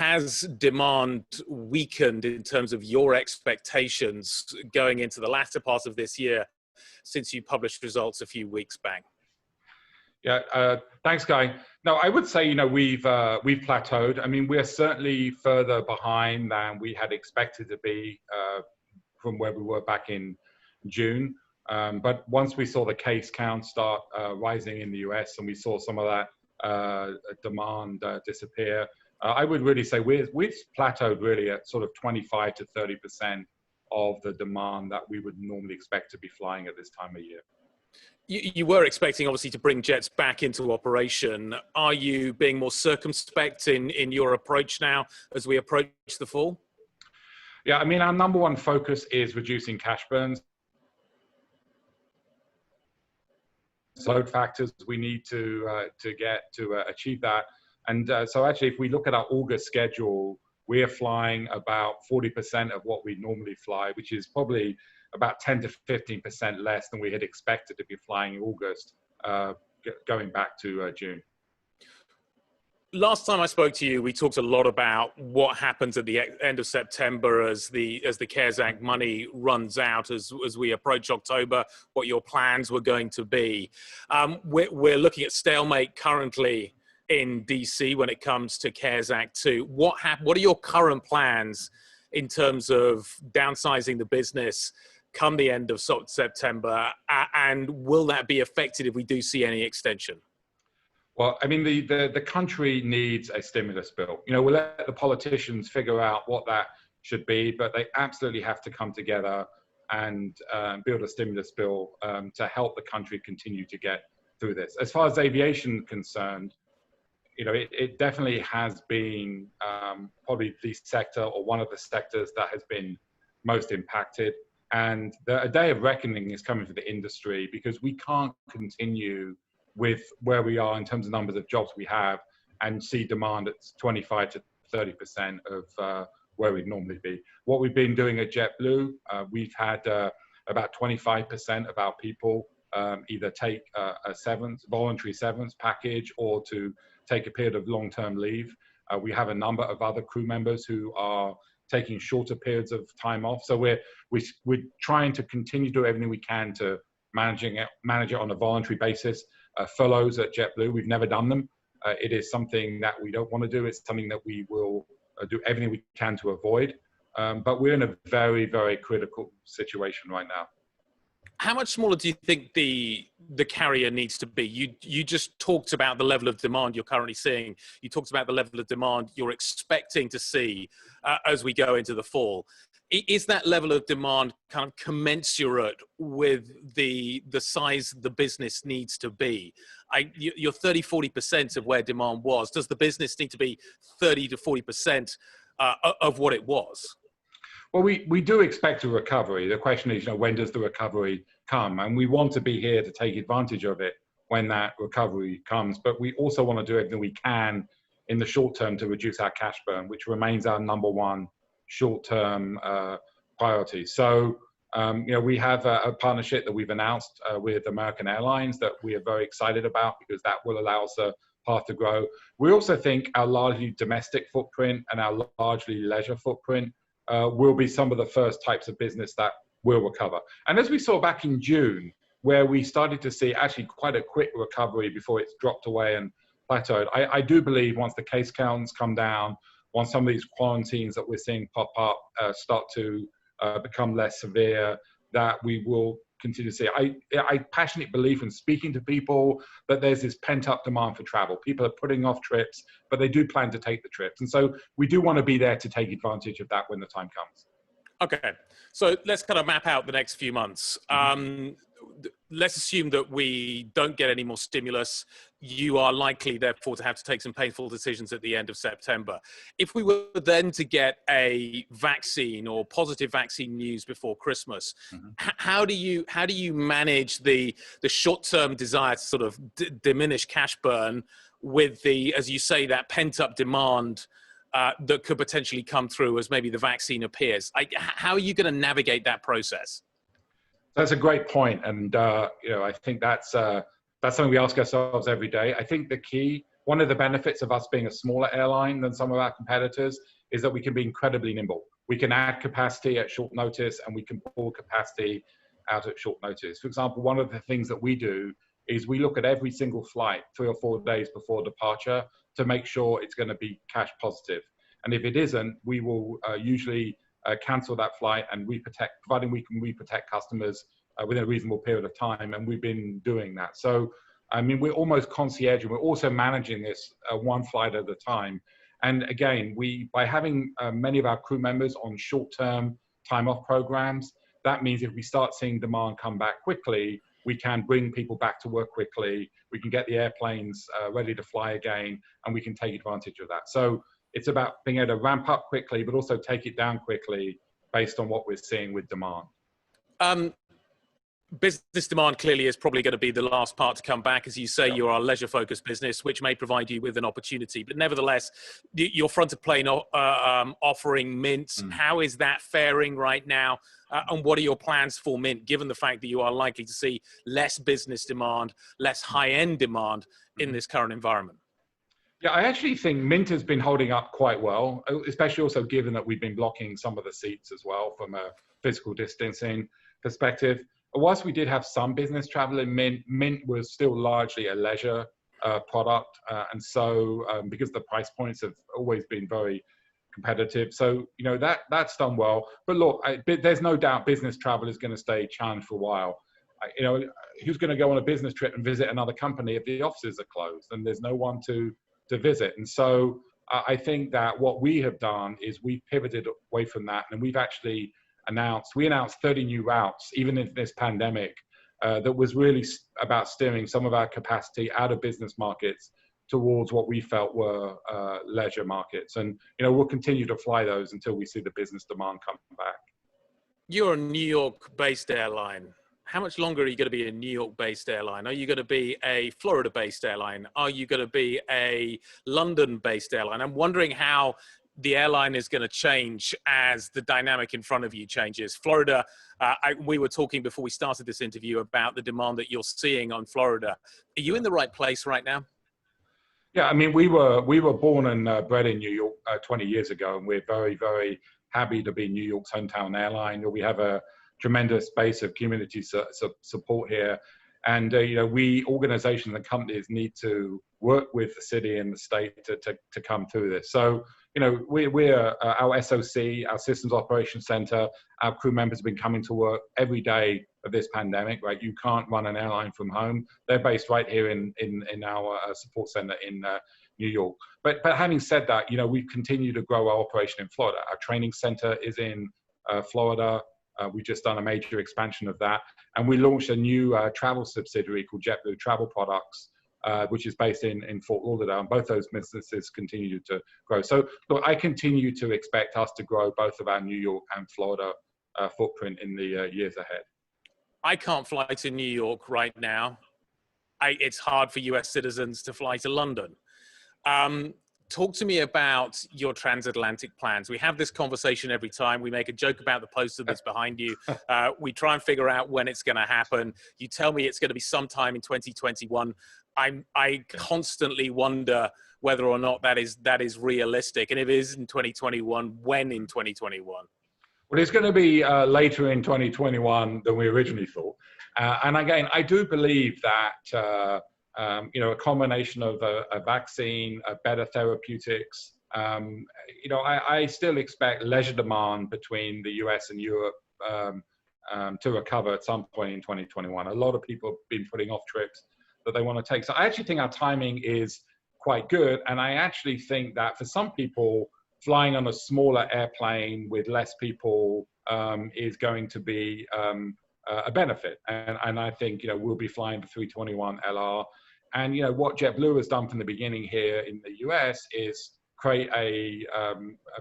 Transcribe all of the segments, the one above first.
has demand weakened in terms of your expectations going into the latter part of this year since you published results a few weeks back? Yeah, thanks, Guy. No, I would say, we've plateaued. I mean, we're certainly further behind than we had expected to be from where we were back in June. But once we saw the case count start rising in the US and we saw some of that demand disappear, I would really say we've plateaued really at sort of 25 to 30% of the demand that we would normally expect to be flying at this time of year. You were expecting, obviously, to bring jets back into operation. Are you being more circumspect in your approach now as we approach the fall? Yeah, I mean, our number one focus is reducing cash burns. Load factors we need to get to achieve that. And so actually, if we look at our August schedule, we are flying about 40% of what we normally fly, which is probably about 10 to 15% less than we had expected to be flying in August, going back to June. Last time I spoke to you, we talked a lot about what happens at the end of September as the CARES Act money runs out, as we approach October, what your plans were going to be. We're looking at stalemate currently in DC when it comes to CARES Act 2. What are your current plans in terms of downsizing the business come the end of September, and will that be affected if we do see any extension? Well, I mean, the country needs a stimulus bill. We'll let the politicians figure out what that should be, but they absolutely have to come together and build a stimulus bill to help the country continue to get through this. As far as aviation is concerned, it definitely has been probably the sector or one of the sectors that has been most impacted. And a day of reckoning is coming for the industry, because we can't continue with where we are in terms of numbers of jobs we have and see demand at 25 to 30% of where we'd normally be. What we've been doing at JetBlue, we've had about 25% of our people either take a voluntary severance package or to take a period of long-term leave. We have a number of other crew members who are taking shorter periods of time off. So we're trying to continue to do everything we can to manage it on a voluntary basis. Furloughs at JetBlue, we've never done them. It is something that we don't want to do. It's something that we will do everything we can to avoid. But we're in a very, very critical situation right now. How much smaller do you think the carrier needs to be? You just talked about the level of demand you're currently seeing. You talked about the level of demand you're expecting to see as we go into the fall. Is that level of demand kind of commensurate with the size the business needs to be? You're 30, 40% of where demand was. Does the business need to be 30 to 40% of what it was? Well, we do expect a recovery. The question is, when does the recovery come? And we want to be here to take advantage of it when that recovery comes. But we also want to do everything we can in the short term to reduce our cash burn, which remains our number one short-term priority. So, we have a partnership that we've announced with American Airlines that we are very excited about, because that will allow us a path to grow. We also think our largely domestic footprint and our largely leisure footprint will be some of the first types of business that will recover. And as we saw back in June, where we started to see actually quite a quick recovery before it's dropped away and plateaued, I do believe once the case counts come down, once some of these quarantines that we're seeing pop up start to become less severe, that we will continue to see. I passionately believe in speaking to people that there's this pent-up demand for travel. People are putting off trips, but they do plan to take the trips. And so we do want to be there to take advantage of that when the time comes. Okay, so let's kind of map out the next few months. Let's assume that we don't get any more stimulus. You are likely, therefore, to have to take some painful decisions at the end of September. If we were then to get a vaccine or positive vaccine news before Christmas, how do you manage the short-term desire to sort of diminish cash burn with the, as you say, that pent-up demand that could potentially come through as maybe the vaccine appears? How are you going to navigate that process? That's a great point. And, I think that's something we ask ourselves every day. I think the key one of the benefits of us being a smaller airline than some of our competitors is that we can be incredibly nimble. We can add capacity at short notice and we can pull capacity out at short notice. For example, one of the things that we do is we look at every single flight 3 or 4 days before departure to make sure it's going to be cash positive. And if it isn't, we will usually cancel that flight and providing we can reprotect customers within a reasonable period of time. And we've been doing that. So, I mean, we're almost concierge and we're also managing this one flight at a time. And again, by having many of our crew members on short-term time-off programs, that means if we start seeing demand come back quickly, we can bring people back to work quickly, we can get the airplanes ready to fly again, and we can take advantage of that. So it's about being able to ramp up quickly, but also take it down quickly based on what we're seeing with demand. Business demand clearly is probably going to be the last part to come back. As you say, you're a leisure-focused business, which may provide you with an opportunity. But nevertheless, your front of plane offering Mint, how is that faring right now? And what are your plans for Mint, given the fact that you are likely to see less business demand, less high-end demand in this current environment? Yeah, I actually think Mint has been holding up quite well, especially also given that we've been blocking some of the seats as well from a physical distancing perspective. Whilst we did have some business travel in Mint, Mint was still largely a leisure product. And so because the price points have always been very competitive. So, you know, that's done well. But look, there's no doubt business travel is going to stay challenged for a while. You know, who's going to go on a business trip and visit another company if the offices are closed and there's no one to visit? And so I think that what we have done is we've pivoted away from that, and we've actually announced 30 new routes, even in this pandemic, that was really about steering some of our capacity out of business markets towards what we felt were leisure markets. And, you know, we'll continue to fly those until we see the business demand come back. You're a New York-based airline. How much longer are you going to be a New York-based airline? Are you going to be a Florida-based airline? Are you going to be a London-based airline? I'm wondering how the airline is going to change as the dynamic in front of you changes. Florida, we were talking before we started this interview about the demand that you're seeing on Florida. Are you in the right place right now? Yeah, I mean, we were born and bred in New York 20 years ago, and we're very, very happy to be New York's hometown airline. We have a tremendous base of community support here. And, you know, organizations and companies need to work with the city and the state to come through this. So, you know, we're our SOC, our Systems Operations Center, our crew members have been coming to work every day of this pandemic, right? You can't run an airline from home. They're based right here in our support center in New York. But having said that, you know, we've continued to grow our operation in Florida. Our training center is in Florida. We've just done a major expansion of that. And we launched a new travel subsidiary called JetBlue Travel Products, which is based in Fort Lauderdale. And both those businesses continue to grow. So look, I continue to expect us to grow both of our New York and Florida footprint in the years ahead. I can't fly to New York right now. It's hard for US citizens to fly to London. Talk to me about your transatlantic plans. We have this conversation every time. We make a joke about the poster that's behind you. We try and figure out when it's going to happen. You tell me it's going to be sometime in 2021. I constantly wonder whether or not that is realistic. And if it is in 2021, when in 2021? Well, it's going to be later in 2021 than we originally thought. And again, I do believe that you know, a combination of a vaccine, better therapeutics. You know, I still expect leisure demand between the US and Europe to recover at some point in 2021. A lot of people have been putting off trips that they want to take. So I actually think our timing is quite good. And I actually think that for some people, flying on a smaller airplane with less people is going to be a benefit. And I think, you know, we'll be flying the 321 LR. And, you know, what JetBlue has done from the beginning here in the US is create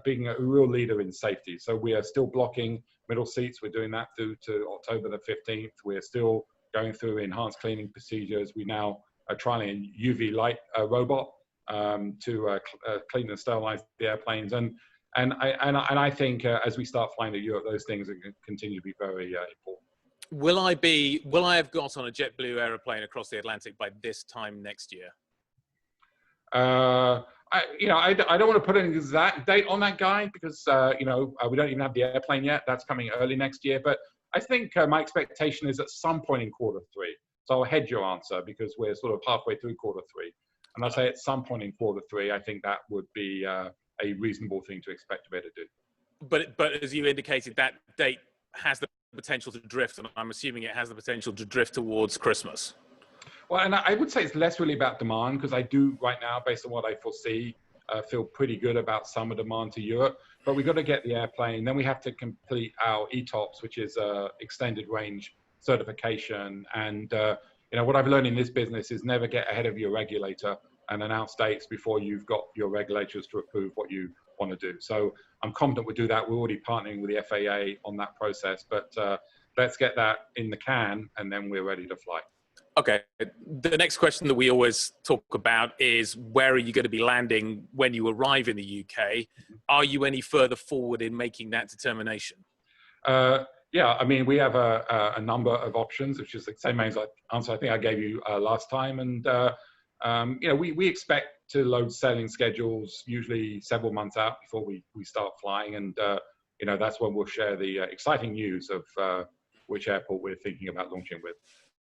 being a real leader in safety. So we are still blocking middle seats. We're doing that through to October the 15th. We're still going through enhanced cleaning procedures. We now are trialing a UV light robot to clean and sterilize the airplanes. And I think as we start flying to Europe, those things are going to continue to be very important. Will I have got on a JetBlue aeroplane across the Atlantic by this time next year? I don't want to put an exact date on that, Guy, because we don't even have the airplane yet. That's coming early next year. But I think my expectation is at some point in quarter three. So I'll hedge your answer because we're sort of halfway through quarter three. And I'll say at some point in quarter three, I think that would be a reasonable thing to expect to be able to do. But as you indicated, that date has the potential to drift, and I'm assuming it has the potential to drift towards Christmas. Well, and I would say it's less really about demand, because I do right now, based on what I foresee, feel pretty good about summer demand to Europe. But we've got to get the airplane. Then we have to complete our ETOPS, which is extended range certification. And what I've learned in this business is never get ahead of your regulator and announce dates before you've got your regulators to approve what you want to do. So I'm confident we'll do that. We're already partnering with the FAA on that process. But let's get that in the can, and then we're ready to fly. Okay. The next question that we always talk about is, where are you going to be landing when you arrive in the UK? Are you any further forward in making that determination? Yeah, I mean, we have a number of options, which is the same answer I think I gave you last time. And, we expect to load sailing schedules usually several months out before we start flying. And, that's when we'll share the exciting news of which airport we're thinking about launching with.